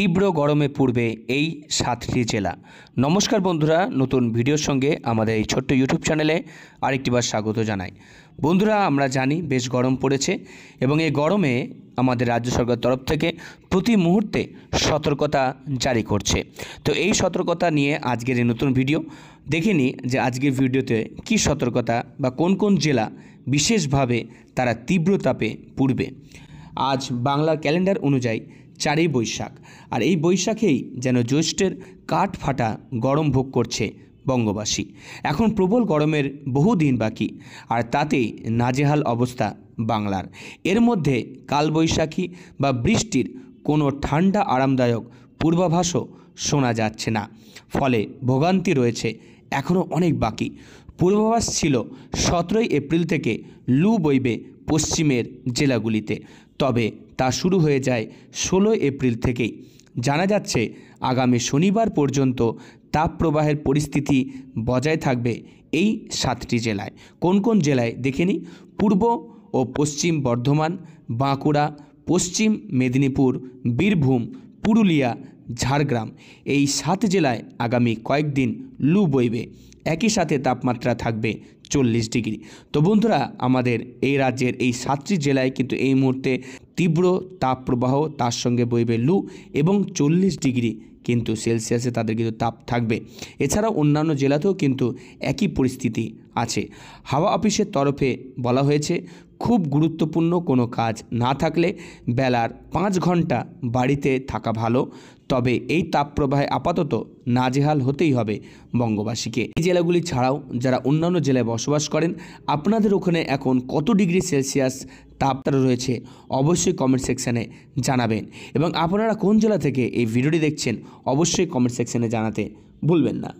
তীব্র গরমে পূর্বে এই 7টি জেলা। নমস্কার বন্ধুরা, নতুন ভিডিওর সঙ্গে আমাদের এই ছোট্ট ইউটিউব চ্যানেলে আরেকটিবার স্বাগত জানাই। বন্ধুরা, আমরা জানি বেশ গরম পড়েছে এবং এই গরমে আমাদের রাজ্য সরকার তরফ থেকে প্রতি মুহূর্তে সতর্কতা জারি করছে। তো এই সতর্কতা নিয়ে আজকের এই নতুন ভিডিও দেখে নিই যে আজকের ভিডিওতে কী সতর্কতা বা কোন কোন জেলা বিশেষভাবে তারা তীব্র তাপে পুড়বে। আজ বাংলা ক্যালেন্ডার অনুযায়ী 4ই বৈশাখ, আর এই বৈশাখেই যেন জ্যৈষ্ঠের কাঠ ফাটা গরম ভোগ করছে বঙ্গবাসী। এখন প্রবল গরমের বহু দিন বাকি, আর তাতেই নাজেহাল অবস্থা বাংলার। এর মধ্যে কালবৈশাখী বা বৃষ্টির কোনো ঠান্ডা আরামদায়ক পূর্বাভাসও শোনা যাচ্ছে না, ফলে ভোগান্তি রয়েছে এখনও অনেক বাকি। পূর্বাভাস ছিল 17ই এপ্রিল থেকে লু বইবে পশ্চিমের জেলাগুলিতে, তবে তা শুরু হয়ে যায় 16 এপ্রিল থেকেই। জানা যাচ্ছে আগামী শনিবার পর্যন্ত তাপপ্রবাহের পরিস্থিতি বজায় থাকবে এই 7টি জেলায়। কোন কোন জেলায় দেখে নিই। পূর্ব ও পশ্চিম বর্ধমান, বাঁকুড়া, পশ্চিম মেদিনীপুর, বীরভূম, পুরুলিয়া, ঝাড়গ্রাম, এই 7 জেলায় আগামী কয়েকদিন লু বইবে। একই সাথে তাপমাত্রা থাকবে 40 ডিগ্রি। তো বন্ধুরা, আমাদের এই রাজ্যের এই 7টি জেলায় কিন্তু এই মুহূর্তে তীব্র তাপপ্রবাহ, তার সঙ্গে বইবে লু এবং 40 ডিগ্রি কিন্তু সেলসিয়াসে তাদের কিন্তু তাপ থাকবে। এছাড়াও অন্যান্য জেলাতেও কিন্তু একই পরিস্থিতি আছে। হাওয়া অফিসের তরফে বলা হয়েছে, খুব গুরুত্বপূর্ণ কোনো কাজ না থাকলে বেলার 5 ঘন্টা বাড়িতে থাকা ভালো। তবে এই তাপপ্রবাহে আপাতত নাজেহাল হতেই হবে বঙ্গবাসীকে। এই জেলাগুলি ছাড়াও যারা অন্যান্য জেলায় বসবাস করেন, আপনাদের ওখানে এখন কত ডিগ্রি সেলসিয়াস তাপমাত্রা রয়েছে অবশ্যই কমেন্ট সেকশানে জানাবেন। এবং আপনারা কোন জেলা থেকে এই ভিডিওটি দেখছেন অবশ্যই কমেন্ট সেকশানে জানাতে ভুলবেন না।